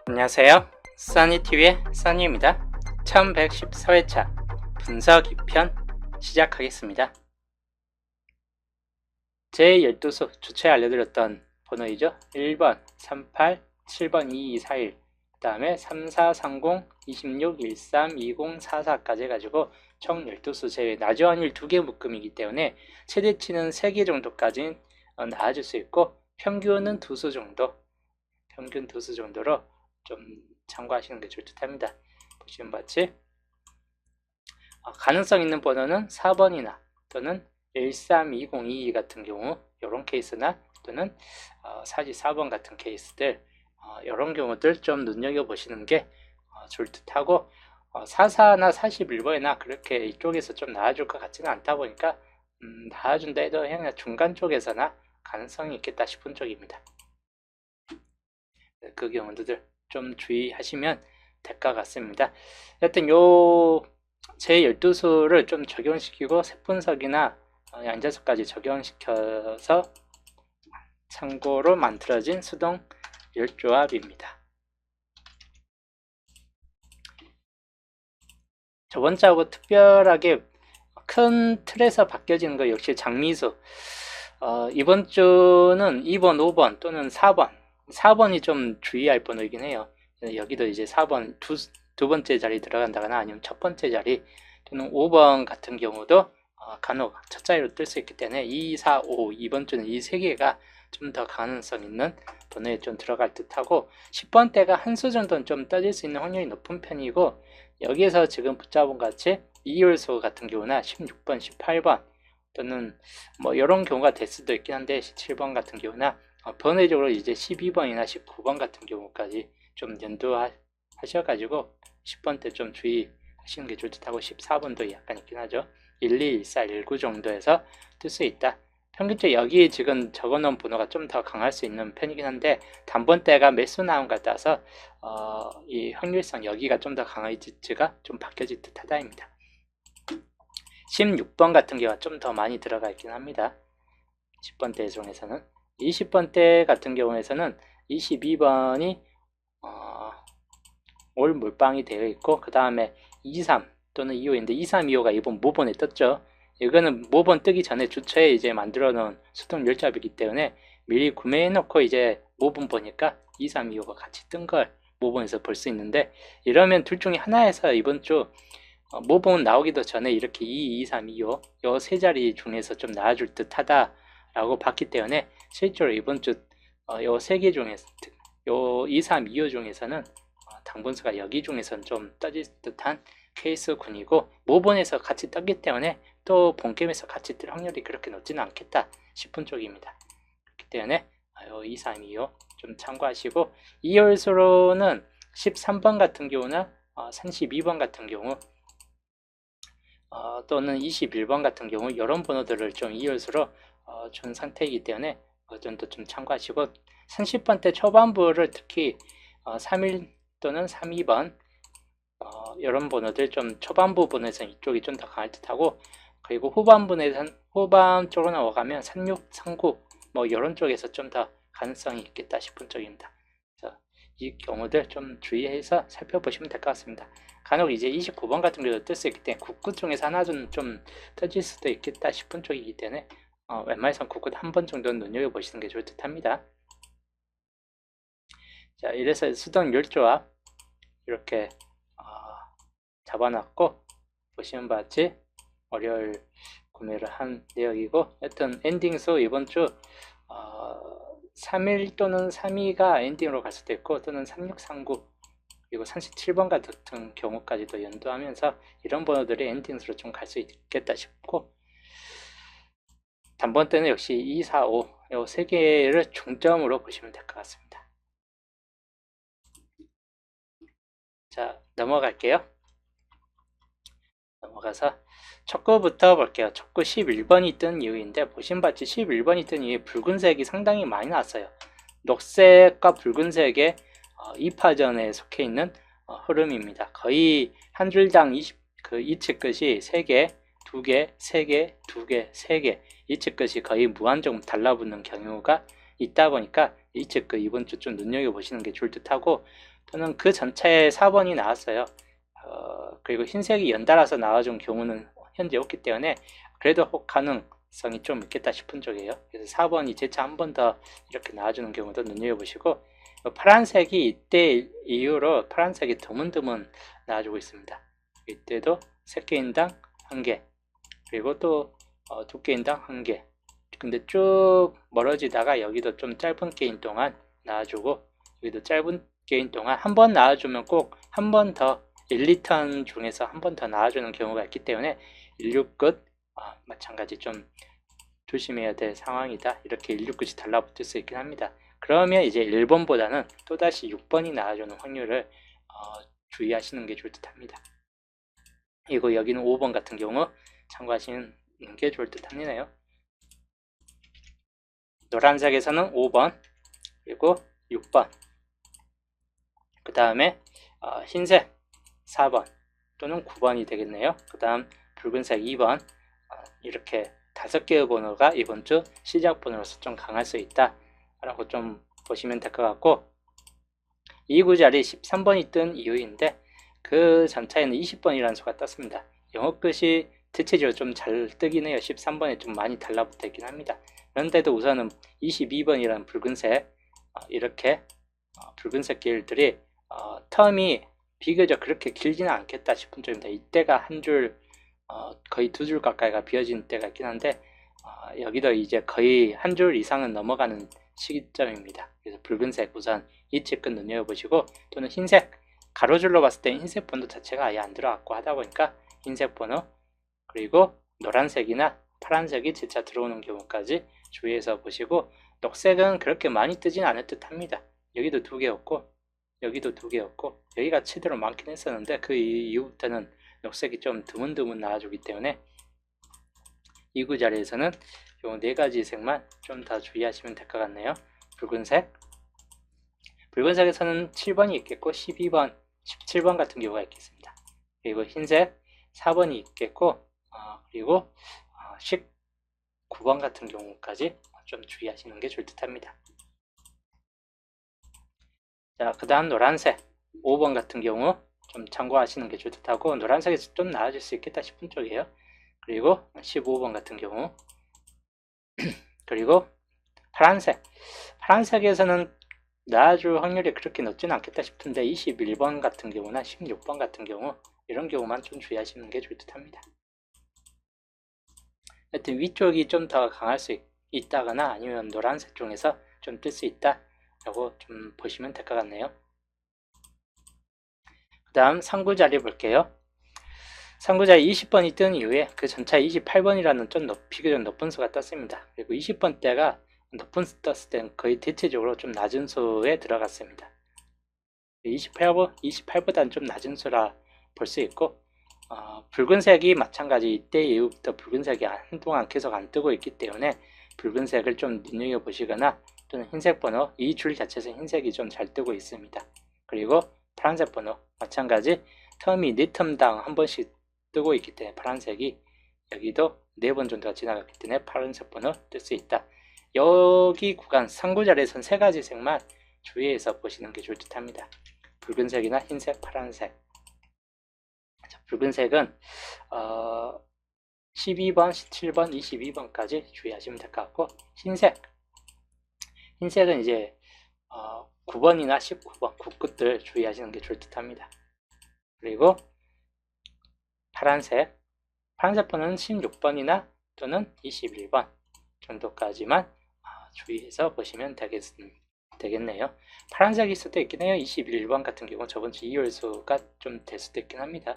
안녕하세요. 써니TV의 써니입니다. 1114회차 분석 2편 시작하겠습니다. 제12수 주초에 알려드렸던 번호이죠. 1번 38, 7번 2241, 그 다음에 3430, 26, 13, 20, 44까지 해가지고 총 12수 제 나주 환율 2개 묶음이기 때문에 최대치는 3개 정도까지 나와줄 수 있고 평균은 2수 정도, 평균 2수 정도로 좀 참고하시는 게 좋을 듯 합니다. 보시면 같이 가능성 있는 번호는 4번이나 또는 132022 같은 경우 이런 케이스나 또는 44번 같은 케이스들 이런 경우들 좀 눈여겨보시는 게 좋을 듯 하고 44나 41번이나 그렇게 이쪽에서 좀 나와줄 것 같지는 않다 보니까 나와준다 해도 그냥 중간 쪽에서나 가능성이 있겠다 싶은 쪽입니다. 그 경우들 좀 주의하시면 될 것 같습니다. 하여튼 요 제12수를 좀 적용시키고 색분석이나 양자수까지 적용시켜서 참고로 만들어진 수동 열조합입니다. 저번주하고 특별하게 큰 틀에서 바뀌어지는 거 역시 장미수. 이번 주는 2번, 5번 또는 4번 4번이 좀 주의할 번호이긴 해요. 여기도 이제 4번 두 번째 자리 들어간다거나 아니면 첫 번째 자리 또는 5번 같은 경우도 간혹 첫 자리로 뜰 수 있기 때문에 2, 4, 5 이번 주는 이 세 개가 좀 더 가능성 있는 번호에 좀 들어갈 듯하고 10번대가 한 수 정도는 좀 떠질 수 있는 확률이 높은 편이고 여기에서 지금 붙잡은 같이 2열수 같은 경우나 16번, 18번 또는 뭐 이런 경우가 될 수도 있긴 한데 17번 같은 경우나 번외적으로 이제 12번이나 19번 같은 경우까지 좀 연두하셔가지고 10번 때 좀 주의하시는 게 좋을 듯하고 14번도 약간 있긴 하죠. 12, 14, 19 정도에서 뜰 수 있다. 평균적으로 여기 지금 적어놓은 번호가 좀 더 강할 수 있는 편이긴 한데 단번대가 몇 수 나온 것 같아서 이 확률상 여기가 좀 더 강해질지가 좀 바뀌어질 듯하다입니다. 16번 같은 경우가 좀 더 많이 들어가 있긴 합니다. 10번대 중에서는 20번대 같은 경우에서는 22번이 올 몰빵이 되어 있고 그 다음에 23 또는 25인데 23, 25가 이번 모번에 떴죠. 이거는 모번 뜨기 전에 주초에 이제 만들어 놓은 수동 열조합이기 때문에 미리 구매해 놓고 이제 모번 보니까 23, 25가 같이 뜬 걸 모번에서 볼 수 있는데 이러면 둘 중에 하나에서 이번 주 모번 나오기도 전에 이렇게 2, 2, 3, 2, 5 요 세 자리 중에서 좀 나와줄 듯 하다 라고 봤기 때문에 실제로 이번 주 요 세 개 중에서 요 2, 3, 2, 5 중에서는 당분수가 여기 중에서는 좀 떠질 듯한 케이스군이고 모본에서 같이 떴기 때문에 또 본게임에서 같이 뜰 확률이 그렇게 높지는 않겠다 싶은 쪽입니다. 그렇기 때문에 2, 3, 2, 5 좀 참고하시고 2열수로는 13번 같은 경우나 32번 같은 경우 또는 21번 같은 경우 이런 번호들을 좀 2열수로 준 상태이기 때문에 그 정도 좀 참고하시고 30번대 초반부를 특히 31 또는 32번 이런 번호들 좀 초반 부분에서 이쪽이 좀 더 강할 듯하고 그리고 후반 쪽으로 넘어가면 36, 39 뭐 이런 쪽에서 좀 더 가능성이 있겠다 싶은 쪽입니다. 그래서 이 경우들 좀 주의해서 살펴보시면 될 것 같습니다. 간혹 이제 29번 같은 경우도 뜰 수 있기 때문에 국구 중에서 하나 좀 떠질 수도 있겠다 싶은 쪽이기 때문에 웬만해선 국구 한 번 정도는 눈여겨보시는 게 좋을 듯 합니다. 자, 이래서 수동 열조합 이렇게 잡아놨고 보시는 바와 같이 월요일 구매를 한 내역이고 하여튼 엔딩수 이번 주 3일 또는 3위가 엔딩으로 갈 수도 있고 또는 3639 그리고 37번 같은 경우까지도 연두하면서 이런 번호들이 엔딩수로 좀 갈 수 있겠다 싶고 단번 때는 역시 2, 4, 5 이 세 개를 중점으로 보시면 될 것 같습니다. 자, 넘어갈게요. 넘어가서 촉구부터 볼게요. 촉구 11번이 뜬 이유인데 보신 바치 11번이 뜬 이유에 붉은색이 상당히 많이 나왔어요. 녹색과 붉은색의 2파전에 속해 있는 흐름입니다. 거의 한 줄당 이측 끝이 3개, 2개, 3개, 2개, 3개 이측 끝이 거의 무한정 달라붙는 경우가 있다 보니까 이 체크 이번 주 좀 눈여겨보시는 게 좋을 듯하고, 또는 그 전차에 4번이 나왔어요. 그리고 흰색이 연달아서 나와준 경우는 현재 없기 때문에 그래도 가능성이 좀 있겠다 싶은 쪽이에요. 그래서 4번이 재차 한 번 더 이렇게 나와주는 경우도 눈여겨보시고, 파란색이 이때 이후로 파란색이 드문드문 나와주고 있습니다. 이때도 3개인당 1개, 그리고 또 2개인당 1개. 근데 쭉 멀어지다가 여기도 좀 짧은 게임 동안 나와주고, 여기도 짧은 게임 동안 한 번 나와주면 꼭 한 번 더 1, 2턴 중에서 한 번 더 나와주는 경우가 있기 때문에 16끝 마찬가지 좀 조심해야 될 상황이다. 이렇게 16끝이 달라붙을 수 있긴 합니다. 그러면 이제 1번보다는 또다시 6번이 나와주는 확률을 주의하시는 게 좋을 듯 합니다. 그리고 여기는 5번 같은 경우 참고하시는 게 좋을 듯 합니다요. 노란색에서는 5번, 그리고 6번, 그 다음에 흰색 4번 또는 9번이 되겠네요. 그 다음 붉은색 2번, 이렇게 5개의 번호가 이번 주 시작 번호로서 좀 강할 수 있다 라고 좀 보시면 될 것 같고, 이 구자리 13번이 뜬 이유인데 그 전차에는 20번이라는 수가 떴습니다. 영어 끝이 대체적으로 좀 잘 뜨긴 해요. 13번에 좀 많이 달라붙어 있긴 합니다. 그런데도 우선은 22번이라는 붉은색, 이렇게 붉은색 길들이 텀이 비교적 그렇게 길지는 않겠다 싶은 쪽입니다. 이때가 한 줄, 거의 2줄 가까이가 비어진 때가 있긴 한데, 여기도 이제 거의 한 줄 이상은 넘어가는 시점입니다. 그래서 붉은색 우선 이 측근 눈여겨보시고, 또는 흰색, 가로줄로 봤을 때 흰색 번호 자체가 아예 안 들어갔고 하다 보니까 흰색 번호, 그리고 노란색이나 파란색이 재차 들어오는 경우까지 주의해서 보시고, 녹색은 그렇게 많이 뜨진 않을 듯 합니다. 여기도 2개였고 여기도 2개였고 여기가 최대로 많긴 했었는데 그 이후부터는 녹색이 좀 드문드문 나와주기 때문에 이 구자리에서는 요 4가지 색만 좀 더 주의하시면 될 것 같네요. 붉은색에서는 7번이 있겠고 12번, 17번 같은 경우가 있겠습니다. 그리고 흰색 4번이 있겠고 그리고 19번 같은 경우까지 좀 주의하시는 게 좋을 듯 합니다. 자, 그 다음 노란색 5번 같은 경우 좀 참고하시는 게 좋을 듯 하고, 노란색에서 좀 나아질 수 있겠다 싶은 쪽이에요. 그리고 15번 같은 경우, 그리고 파란색에서는 나아줄 확률이 그렇게 높지는 않겠다 싶은데 21번 같은 경우나 16번 같은 경우, 이런 경우만 좀 주의하시는 게 좋을 듯 합니다. 하여튼 위쪽이 좀 더 강할 수 있다거나 아니면 노란색 중에서 좀 뜰 수 있다 라고 좀 보시면 될 것 같네요. 그 다음 상구자리 볼게요. 상구자리 20번이 뜬 이후에 그 전차 28번이라는 좀 비교적 높은 수가 떴습니다. 그리고 20번대가 높은 수 떴을 때는 거의 대체적으로 좀 낮은 수에 들어갔습니다. 28보다는 좀 낮은 수라 볼 수 있고, 붉은색이 마찬가지 이때 이후부터 붉은색이 한동안 계속 안 뜨고 있기 때문에 붉은색을 좀 눈여겨보시거나, 또는 흰색 번호, 이 줄 자체에서 흰색이 좀 잘 뜨고 있습니다. 그리고 파란색 번호 마찬가지 텀이 4텀당 한 번씩 뜨고 있기 때문에 파란색이 여기도 4번 정도가 지나갔기 때문에 파란색 번호 뜰 수 있다. 여기 구간 상구자리에선 3가지 색만 주의해서 보시는 게 좋을 듯 합니다. 붉은색이나 흰색, 파란색. 자, 붉은색은 12번, 17번, 22번까지 주의하시면 될 것 같고, 흰색은 이제 9번이나 19번, 9끝들 주의하시는 게 좋을 듯 합니다. 그리고 파란색 번호는 16번이나 또는 21번 정도까지만 주의해서 보시면 되겠네요. 파란색일 수도 있긴 해요. 21번 같은 경우 저번주 2월수가 좀 될 수도 있긴 합니다.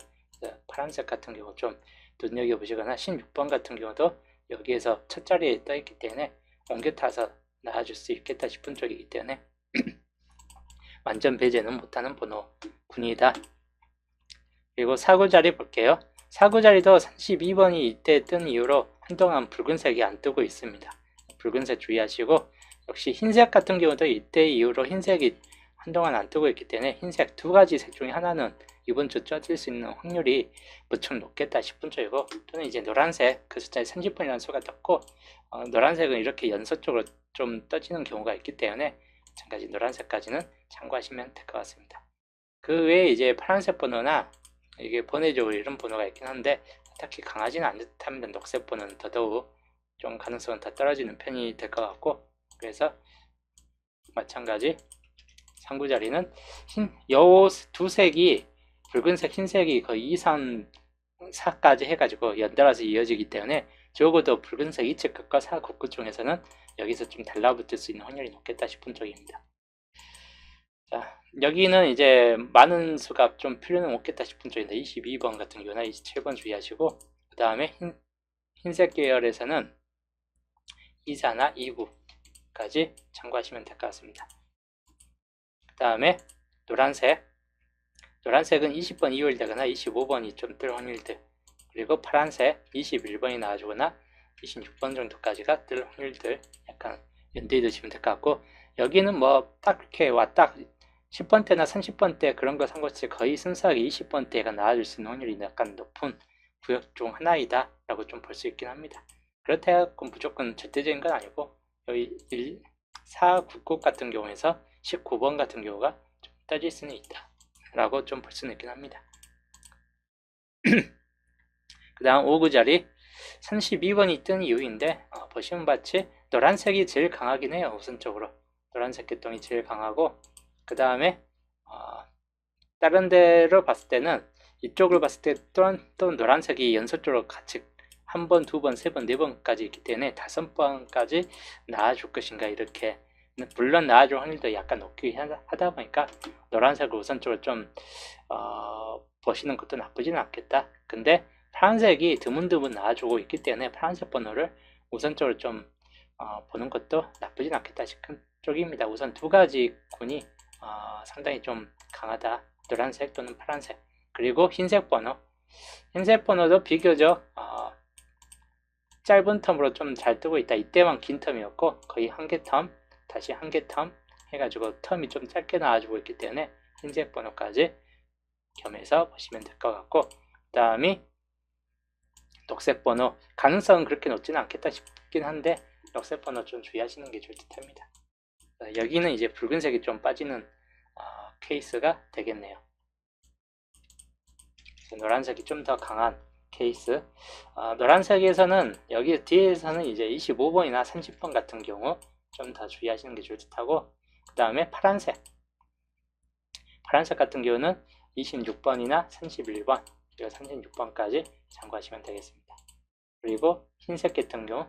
파란색 같은 경우 좀 눈여겨보시거나, 16번 같은 경우도 여기에서 첫 자리에 떠 있기 때문에 옮겨 타서 나와줄 수 있겠다 싶은 쪽이기 때문에 완전 배제는 못하는 번호군이다. 그리고 사구자리 볼게요. 사구자리도 32번이 이때 뜬 이후로 한동안 붉은색이 안 뜨고 있습니다. 붉은색 주의하시고, 역시 흰색 같은 경우도 이때 이후로 흰색이 한동안 안 뜨고 있기 때문에 흰색 2가지 색 중에 하나는 이번 주 쪄질 수 있는 확률이 무척 높겠다 싶은 쪽이고, 또는 이제 노란색 그 숫자에 30번이라는 수가 떴고, 노란색은 이렇게 연속적으로 좀 떠지는 경우가 있기 때문에 마찬가지 노란색까지는 참고하시면 될 것 같습니다. 그 외에 이제 파란색 번호나 이게 번외적으로 이런 번호가 있긴 한데 딱히 강하지는 않은 듯합니다. 녹색 번호는 더더욱 좀 가능성은 더 떨어지는 편이 될 것 같고, 그래서 마찬가지 상부 자리는 요 두 색이 붉은색, 흰색이 거의 2, 3, 4까지 해가지고 연달아서 이어지기 때문에 적어도 붉은색 2측 끝과 4 국끝 중에서는 여기서 좀 달라붙을 수 있는 확률이 높겠다 싶은 쪽입니다. 자, 여기는 이제 많은 수가 좀 필요는 없겠다 싶은 쪽인데 22번 같은 경우나 27번 주의하시고, 그 다음에 흰색 계열에서는 24나 29까지 참고하시면 될 것 같습니다. 그 다음에 노란색은 20번 이율 되거나 25번이 좀 뜰 확률들, 그리고 파란색 21번이 나와주거나 26번 정도까지가 뜰 확률들 약간 연대해 두시면 될 것 같고, 여기는 뭐 딱 이렇게 왔다 10번대나 30번대 그런 거 상관없이 거의 순수하게 20번대가 나와줄 수 있는 확률이 약간 높은 구역 중 하나이다 라고 좀 볼 수 있긴 합니다. 그렇다고 무조건 절대적인 건 아니고, 여기 4, 9곳 같은 경우에서 19번 같은 경우가 좀 따질 수는 있다 라고 좀 볼 수는 있긴 합니다. 그 다음 5구 자리 32번이 뜬 이유인데, 보시면 같이 노란색이 제일 강하긴 해요. 우선적으로 노란색 계통이 제일 강하고, 그 다음에 다른 데로 봤을 때는 이쪽으로 봤을 때 또 노란색이 연속적으로 같이 한 번, 두 번, 세 번, 네 번까지 있기 때문에 5번까지 나와줄 것인가, 이렇게 물론 나와줄 확률도 약간 높긴 하다 보니까 노란색을 우선적으로 좀 보시는 것도 나쁘지는 않겠다. 근데 파란색이 드문드문 나와주고 있기 때문에 파란색 번호를 우선적으로 좀 보는 것도 나쁘진 않겠다 싶은 쪽입니다. 우선 두 가지 군이 상당히 좀 강하다. 노란색 또는 파란색. 그리고 흰색 번호도 비교적 짧은 텀으로 좀 잘 뜨고 있다. 이때만 긴 텀이었고 거의 한 개 텀, 다시 한 개 텀 해가지고 텀이 좀 짧게 나와주고 있기 때문에 흰색 번호까지 겸해서 보시면 될 것 같고, 그 다음이 녹색 번호, 가능성은 그렇게 높지는 않겠다 싶긴 한데 녹색 번호 좀 주의하시는 게 좋을 듯 합니다. 여기는 이제 붉은색이 좀 빠지는 케이스가 되겠네요. 노란색이 좀 더 강한 케이스. 노란색에서는 여기 뒤에서는 이제 25번이나 30번 같은 경우 좀 더 주의하시는 게 좋을 듯하고, 그 다음에 파란색 같은 경우는 26번이나 31번 그리고 36번까지 참고하시면 되겠습니다. 그리고 흰색 같은 경우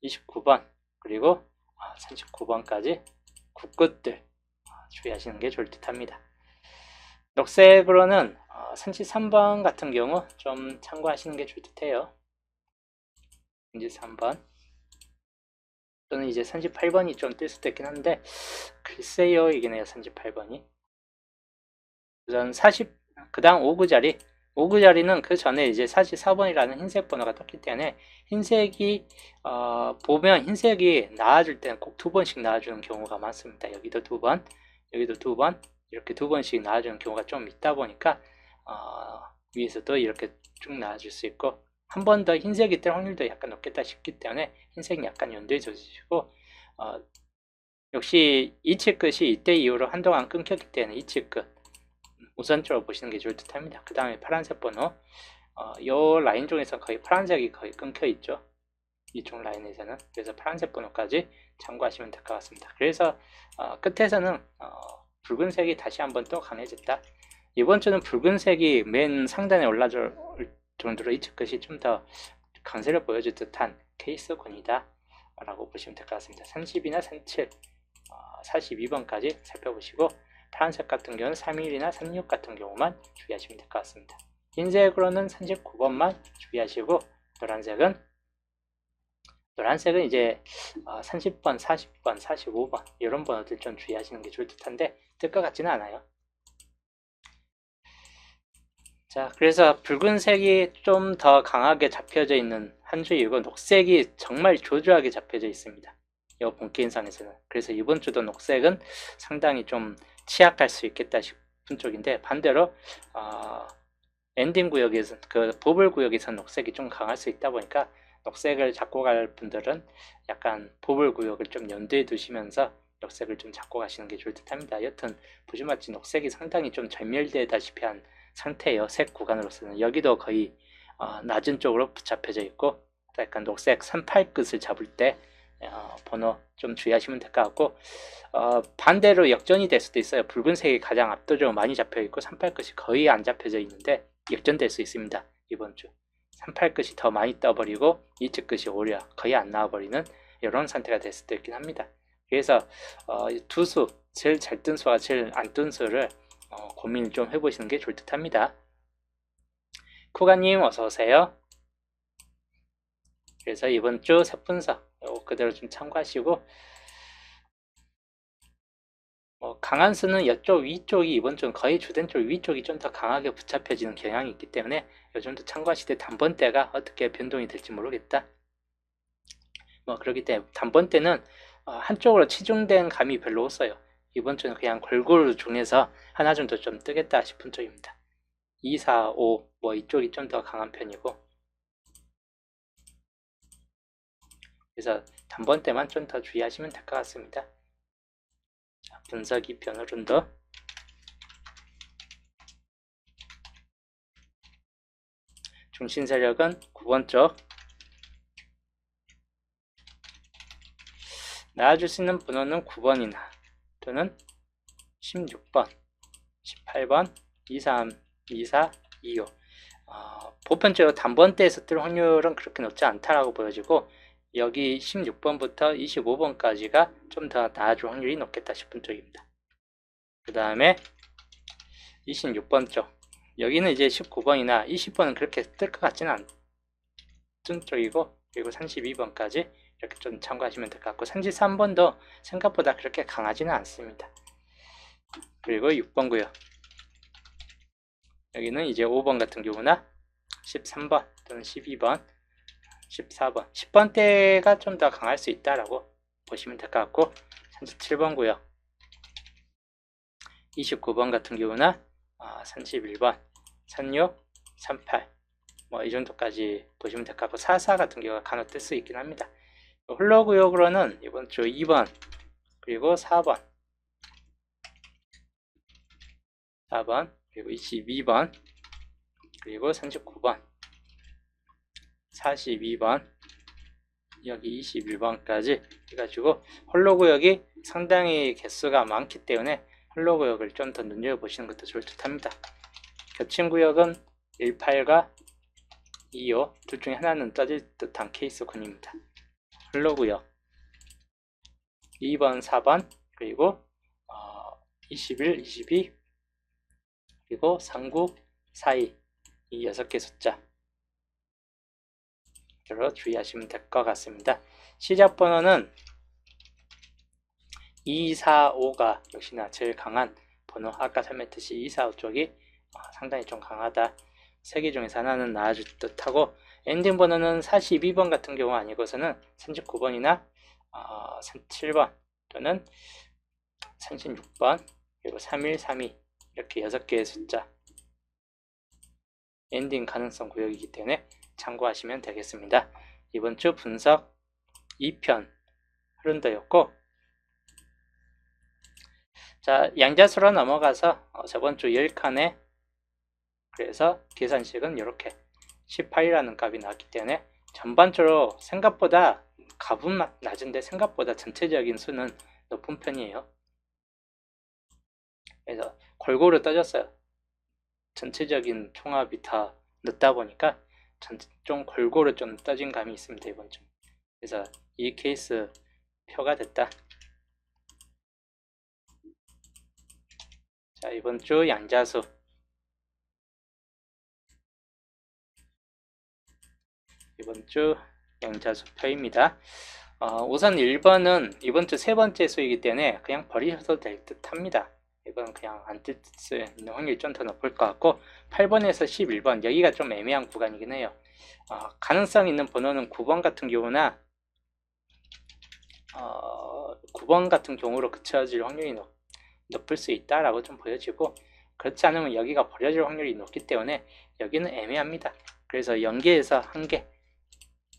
29번 그리고 39번까지 국끝들 주의하시는 게 좋을 듯 합니다. 녹색으로는 33번 같은 경우 좀 참고하시는 게 좋을 듯 해요. 33번 또는 이제 38번이 좀 뜰 수도 있긴 한데 글쎄요, 이게네요. 38번이 우선 그 다음 5구 자리는 그 전에 이제 44번이라는 흰색 번호가 떴기 때문에 흰색이 보면 흰색이 나와줄 때는 꼭 두 번씩 나와주는 경우가 많습니다. 여기도 두 번, 여기도 두 번, 이렇게 두 번씩 나와주는 경우가 좀 있다 보니까 위에서도 이렇게 쭉 나와줄 수 있고, 한 번 더 흰색이 뜰 확률도 약간 높겠다 싶기 때문에 흰색이 약간 연두해 주시고, 역시 이측 끝이 이때 이후로 한동안 끊겼기 때문에 이측 끝 우선적으로 보시는 게 좋을 듯 합니다. 그 다음에 파란색 번호, 이 라인 중에서 거의 파란색이 거의 끊겨 있죠. 이쪽 라인에서는. 그래서 파란색 번호까지 참고하시면 될 것 같습니다. 그래서 끝에서는 붉은색이 다시 한번 또 강해졌다. 이번 주는 붉은색이 맨 상단에 올라줄 정도로 이측 끝이 좀 더 강세를 보여줄 듯한 케이스군이다 라고 보시면 될 것 같습니다. 30이나 37, 42번까지 살펴보시고, 파란색 같은 경우는 31이나 36 같은 경우만 주의하시면 될 것 같습니다. 흰색으로는 39번만 주의하시고, 노란색은 이제 30번, 40번, 45번 이런 번호들 좀 주의하시는 게 좋을 듯한데 뜰 것 같지는 않아요. 자, 그래서 붉은색이 좀 더 강하게 잡혀져 있는 한 주이고, 녹색이 정말 조조하게 잡혀져 있습니다. 이 본게임상에서는. 그래서 이번 주도 녹색은 상당히 좀 취약할 수 있겠다 싶은 쪽인데, 반대로 엔딩 구역에서 그 보블 구역에서 녹색이 좀 강할 수 있다 보니까 녹색을 잡고 갈 분들은 약간 보블 구역을 좀 염두에 두시면서 녹색을 좀 잡고 가시는 게 좋을 듯 합니다. 여튼 보시마치 녹색이 상당히 좀 절멸되다시피 한 상태예요. 색 구간으로서는. 여기도 거의 낮은 쪽으로 붙잡혀져 있고, 약간 녹색 38끝을 잡을 때 번호 좀 주의하시면 될 것 같고, 반대로 역전이 될 수도 있어요. 붉은색이 가장 압도적으로 많이 잡혀 있고 38끝이 거의 안 잡혀져 있는데 역전될 수 있습니다. 이번 주 38끝이 더 많이 떠버리고 2층 끝이 오히려 거의 안 나와버리는 이런 상태가 될 수도 있긴 합니다. 그래서 두 수, 제일 잘 뜬 수와 제일 안 뜬 수를 고민을 좀 해보시는 게 좋을 듯 합니다. 쿠가님 어서오세요. 그래서 이번 주 색분석 그대로 좀 참고하시고, 강한 수는 이쪽 위쪽이 이번 주는 거의 주된 쪽 위쪽이 좀 더 강하게 붙잡혀지는 경향이 있기 때문에 요즘도 참고하실 때 단번대가 어떻게 변동이 될지 모르겠다. 그렇기 때문에 단번대는 한쪽으로 치중된 감이 별로 없어요. 이번 주는 그냥 골고루 중에서 하나 정도 좀 뜨겠다 싶은 쪽입니다. 2, 4, 5 이쪽이 좀 더 강한 편이고, 그래서 단번대만 좀 더 주의하시면 될 것 같습니다. 자, 분석 2편 흐름도 중심 세력은 9번 쪽 나와줄 수 있는 번호는 9번이나 또는 16번, 18번, 23, 24, 25. 보편적으로 단번대에서 뜰 확률은 그렇게 높지 않다라고 보여지고, 여기 16번부터 25번까지가 좀 더 나아질 확률이 높겠다 싶은 쪽입니다. 그 다음에 26번 쪽, 여기는 이제 19번이나 20번은 그렇게 뜰 것 같지는 않은 쪽이고, 그리고 32번까지 이렇게 좀 참고하시면 될 것 같고, 33번도 생각보다 그렇게 강하지는 않습니다. 그리고 6번 구역, 여기는 이제 5번 같은 경우나 13번 또는 12번, 14번, 10번대가 좀 더 강할 수 있다라고 보시면 될 것 같고, 37번 구역, 29번 같은 경우나 31번, 36, 38, 이 정도까지 보시면 될 것 같고, 44 같은 경우가 간혹 뜰 수 있긴 합니다. 홀로 구역으로는 이번 주 2번, 그리고 4번, 4번, 그리고 22번, 그리고 39번, 42번, 여기 21번까지 해가지고 홀로 구역이 상당히 개수가 많기 때문에 홀로 구역을 좀 더 눈여겨보시는 것도 좋을 듯 합니다. 겹친 구역은 18과 25 둘 중에 하나는 떠질 듯한 케이스군입니다. 홀로 구역 2번, 4번, 그리고 21, 22, 그리고 39, 42 이 6개 숫자 로 주의하시면 될 것 같습니다. 시작 번호는 2, 4, 5가 역시나 제일 강한 번호, 아까 설명했듯이 2, 4, 5 쪽이 상당히 좀 강하다. 3개 중에서 하나는 나아질 듯하고, 엔딩 번호는 42번 같은 경우 아니고서는 39번이나 37번 또는 36번, 그리고 31, 32 이렇게 6개의 숫자 엔딩 가능성 구역이기 때문에 참고하시면 되겠습니다. 이번 주 분석 2편 흐른다였고, 자, 양자수로 넘어가서 저번 주 10칸에 그래서 계산식은 이렇게 18이라는 값이 나왔기 때문에 전반적으로 생각보다 값은 낮은데 생각보다 전체적인 수는 높은 편이에요. 그래서 골고루 떠졌어요. 전체적인 총합이 다 늦다 보니까 좀 골고루 좀 떠진 감이 있습니다, 이번 주. 그래서 이 케이스 표가 됐다. 자, 이번 주 양자수 표입니다. 우선 1번은 이번 주 세 번째 수이기 때문에 그냥 버리셔도 될 듯 합니다. 이건 그냥 안 뜰 수 있는 확률이 좀 더 높을 것 같고, 8번에서 11번 여기가 좀 애매한 구간이긴 해요. 가능성 있는 번호는 9번 같은 경우나 9번 같은 경우로 그쳐질 확률이 높을 수 있다라고 좀 보여지고, 그렇지 않으면 여기가 버려질 확률이 높기 때문에 여기는 애매합니다. 그래서 0개에서 1개,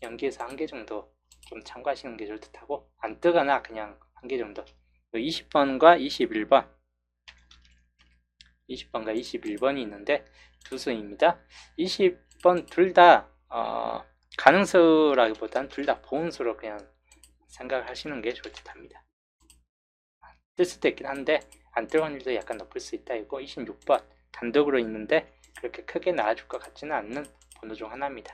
0개에서 1개 정도 좀 참고하시는 게 좋을 듯하고, 안 뜨거나 그냥 1개 정도 20번과 21번 20번과 21번이 있는데 두 수입니다. 20번 둘 다 가능수라기보단 둘 다 보온수로 그냥 생각하시는 게 좋을 듯 합니다. 뜰 수도 있긴 한데 안 뜰 확률도 약간 높을 수 있다. 이거 26번 단독으로 있는데 그렇게 크게 나와줄 것 같지는 않는 번호 중 하나입니다.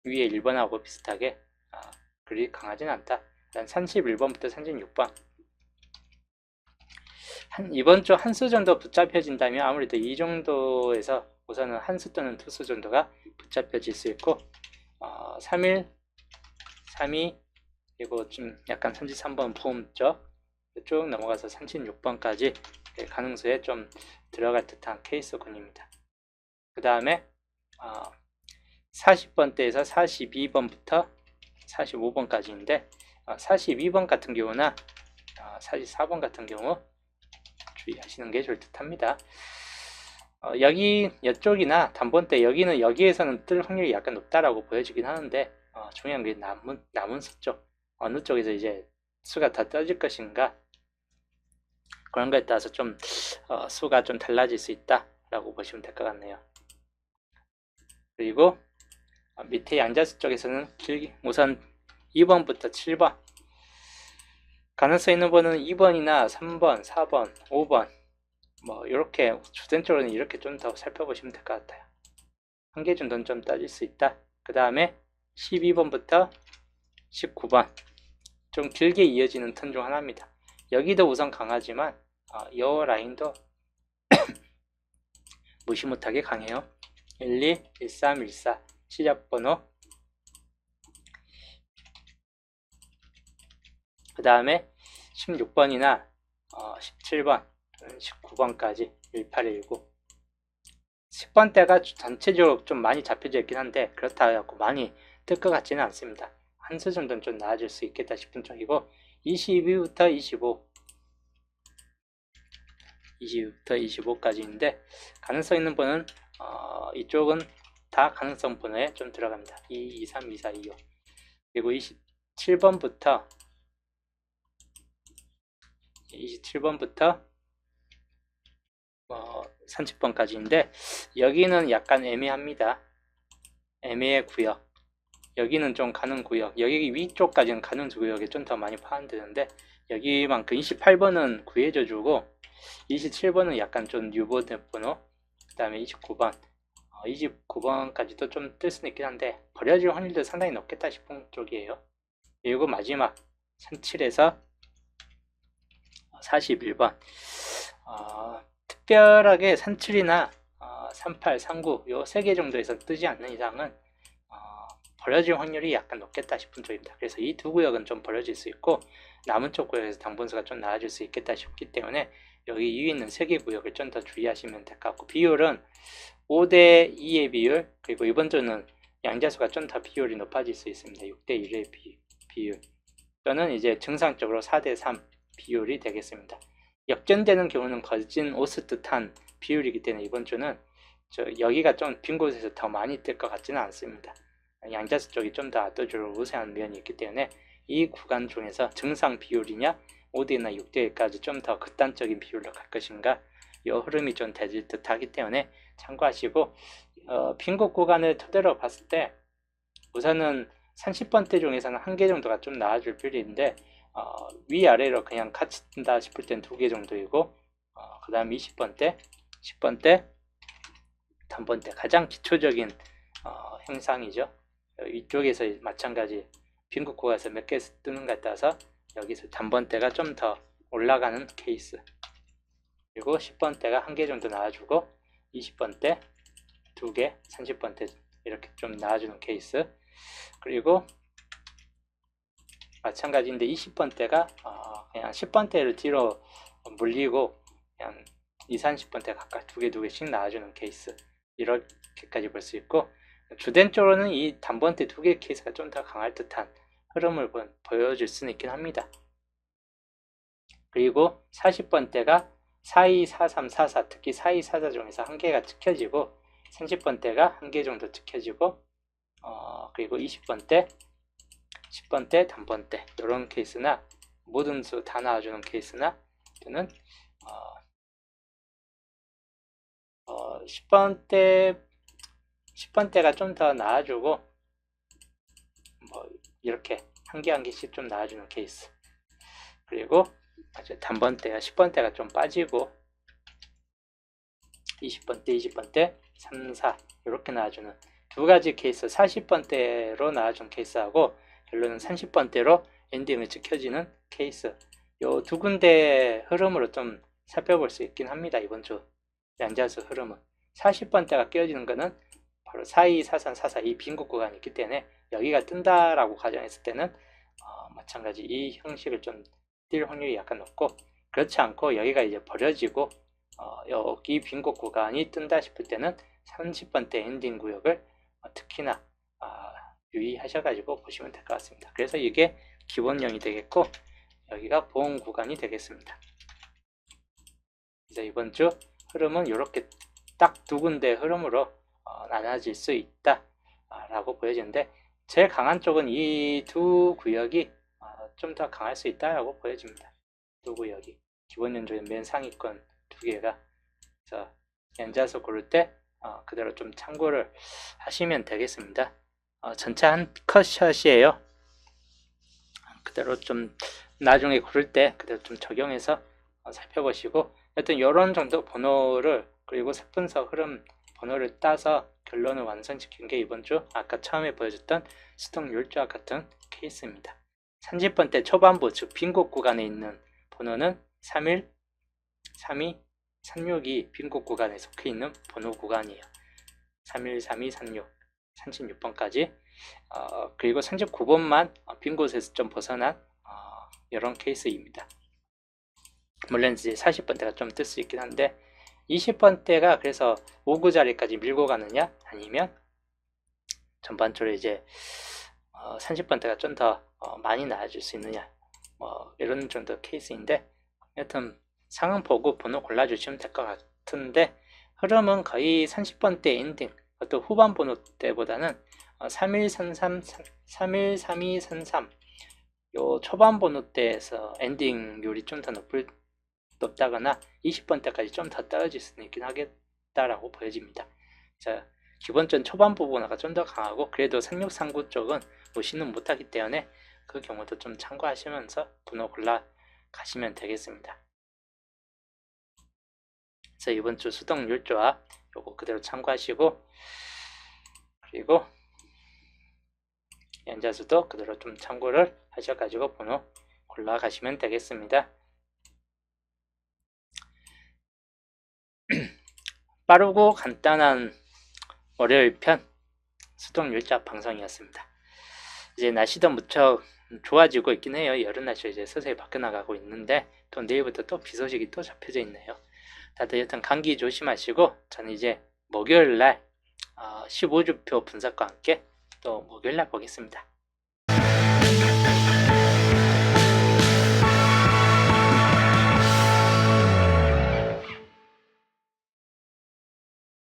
위에 1번하고 비슷하게 그리 강하진 않다. 일단 31번부터 36번 이번 주 한 수 정도 붙잡혀진다면 아무래도 이 정도에서 우선은 한 수 또는 두 수 정도가 붙잡혀질 수 있고 3일, 3위 그리고 좀 약간 33번 부음쪽 쭉 넘어가서 36번까지 가능수에 좀 들어갈 듯한 케이스군입니다. 그 다음에 40번대에서 42번부터 45번까지인데 42번 같은 경우나 44번 같은 경우 주의하시는 게 좋을 듯 합니다. 이쪽이나 단번대 여기에서는 뜰 확률이 약간 높다라고 보여지긴 하는데 중요한 게 남은 수 쪽 어느 쪽에서 이제 수가 다 떠질 것인가 그런 거에 따라서 좀 수가 좀 달라질 수 있다라고 보시면 될 것 같네요. 그리고 밑에 양자수 쪽에서는 우선 2번부터 7번 가능성 있는 번은 2번이나 3번, 4번, 5번 뭐 이렇게 주된적으로는 이렇게 좀 더 살펴보시면 될 것 같아요. 한 개 정도는 좀 따질 수 있다. 그 다음에 12번부터 19번 좀 길게 이어지는 턴 중 하나입니다. 여기도 우선 강하지만 이 라인도 무시 못하게 강해요. 12, 13, 14 시작번호 그 다음에 16번이나 17번 19번까지 1819 10번대가 전체적으로 좀 많이 잡혀져 있긴 한데 그렇다고 해서 많이 뜰 것 같지는 않습니다. 한 수 정도는 좀 나아질 수 있겠다 싶은 쪽이고 22부터 25 20부터 25까지인데 가능성 있는 번은 이쪽은 다 가능성 번호에 좀 들어갑니다. 2, 2, 3, 2, 4, 2, 5 그리고 27번부터 30번까지인데 여기는 약간 애매합니다. 애매의 구역 여기는 좀 가는 구역 여기 위쪽까지는 가는 구역에 좀 더 많이 파악되는데 여기만큼 28번은 구해져 주고 27번은 약간 좀 뉴보드 번호 그 다음에 29번 29번까지도 좀 뜰 수는 있긴 한데 버려질 확률도 상당히 높겠다 싶은 쪽이에요. 그리고 마지막 37에서 41번 특별하게 37이나 38, 39 요 3개 정도에서 뜨지 않는 이상은 버려질 확률이 약간 높겠다 싶은 쪽입니다. 그래서 이 두 구역은 좀 버려질 수 있고 남은 쪽 구역에서 당분수가 좀 나아질 수 있겠다 싶기 때문에 여기 위에 있는 3개 구역을 좀 더 주의하시면 될 것 같고 비율은 5대 2의 비율 그리고 이번 주는 양자수가 좀 더 비율이 높아질 수 있습니다. 6대 1의 비율 또는 이제 정상적으로 4대 3 비율이 되겠습니다. 역전되는 경우는 거진 옷을 듯한 비율이기 때문에 이번 주는 여기가 좀 빈 곳에서 더 많이 뜰 것 같지는 않습니다. 양자수 쪽이 좀 더 압도적으로 우세한 면이 있기 때문에 이 구간 중에서 정상 비율이냐 5대나 6대까지 좀 더 극단적인 비율로 갈 것인가 이 흐름이 좀 되질 듯 하기 때문에 참고하시고 빈곳 구간을 토대로 봤을 때 우선은 30번대 중에서는 한 개 정도가 좀 나아줄 필요인데 위아래로 그냥 같이 뜬다 싶을 땐 2개 정도이고 그 다음 20번대 10번대 단번대 가장 기초적인 형상이죠. 이쪽에서 마찬가지 빈곳 구간에서 몇 개 뜨는가에 따라서 여기서 단번대가 좀 더 올라가는 케이스 그리고 10번대가 한 개 정도 나와주고 20번대 2개 30번대 이렇게 좀 나와주는 케이스 그리고 마찬가지인데 20번대가 그냥 10번대를 뒤로 물리고 그냥 2, 30번대 각각 2개씩 나와주는 케이스 이렇게까지 볼 수 있고 주된적으로는 이 단번대 2개 케이스가 좀 더 강할 듯한 흐름을 보여줄 수는 있긴 합니다. 그리고 40번대가 42, 43, 44 특히 42, 44 중에서 한 개가 찍혀지고 30번대가 한 개 정도 찍혀지고 그리고 20번대 10번대 단번대 이런 케이스나 모든 수 다 나와주는 케이스나 또는 10번대가 좀 더 나와주고 뭐 이렇게 한 개 한 개씩 좀 나와주는 케이스, 그리고 단번대가 10번대가 좀 빠지고 20번대, 20번대, 3, 4 이렇게 나와주는 두 가지 케이스, 40번대로 나와준 케이스하고 결론은 30번대로 엔딩을 지켜지는 케이스, 요 두 군데 흐름으로 좀 살펴볼 수 있긴 합니다. 이번 주 양자수 흐름은 40번대가 깨어지는 거는 바로 42, 43, 44 이 빈곳 구간이 있기 때문에 여기가 뜬다라고 가정했을 때는 마찬가지 이 형식을 좀 뛸 확률이 약간 높고, 그렇지 않고 여기가 이제 버려지고 여기 빈곳 구간이 뜬다 싶을 때는 30번대 엔딩 구역을 특히나 유의하셔가지고 보시면 될 것 같습니다. 그래서 이게 기본형이 되겠고 여기가 보험 구간이 되겠습니다. 그래서 이번 주 흐름은 이렇게 딱 두 군데 흐름으로 나눠질 수 있다 라고 보여지는데, 제일 강한 쪽은 이 두 구역이 좀 더 강할 수 있다라고 보여집니다. 두 구역이 기본 연조의 맨 상위권 두 개가. 그래서 연자수 고를 때 그대로 좀 참고를 하시면 되겠습니다. 전체 한 컷샷이에요. 그대로 좀 나중에 고를 때 그대로 좀 적용해서 살펴보시고, 하여튼 이런 정도 번호를, 그리고 색분석 흐름 번호를 따서 결론을 완성시킨 게 이번 주 아까 처음에 보여줬던 수동율조와 같은 케이스입니다. 30번대 초반부, 즉 빈곳 구간에 있는 번호는 31, 32, 36이 빈곳 구간에 속해 있는 번호 구간이에요. 31, 32, 36, 36번까지. 그리고 39번만 빈곳에서 좀 벗어난 이런 케이스입니다. 물론 이제 40번대가 좀 뜰 수 있긴 한데, 20번대가 그래서 5구 자리까지 밀고 가느냐, 아니면 전반적으로 이제 30번대가 좀 더 많이 나와줄 수 있느냐, 이런 정도 케이스인데, 여튼 상황 보고 번호 골라주시면 될 것 같은데, 흐름은 거의 30번대 엔딩, 또 후반 번호 때보다는 3133, 313233 요 초반 번호 때에서 엔딩률이 좀 더 높다거나 20번대까지 좀 더 떨어질 수는 있긴 하겠다라고 보여집니다. 자, 기본적인 초반 부분가 좀 더 강하고, 그래도 3639 쪽은 무시는 못하기 때문에 그 경우도 좀 참고하시면서 번호 골라 가시면 되겠습니다. 그래서 이번 주 수동률조합 요거 그대로 참고하시고, 그리고 연자수도 그대로 좀 참고를 하셔가지고 번호 골라 가시면 되겠습니다. 빠르고 간단한 월요일 편 수동률조합 방송이었습니다. 이제 날씨도 무척 좋아지고 있긴 해요. 여름 날씨 이제 서서히 바뀌어나가고 있는데, 또 내일부터 또 비 소식이 또 잡혀져 있네요. 다들 여튼 감기 조심하시고, 저는 이제 목요일날 15주표 분석과 함께 또 목요일날 보겠습니다.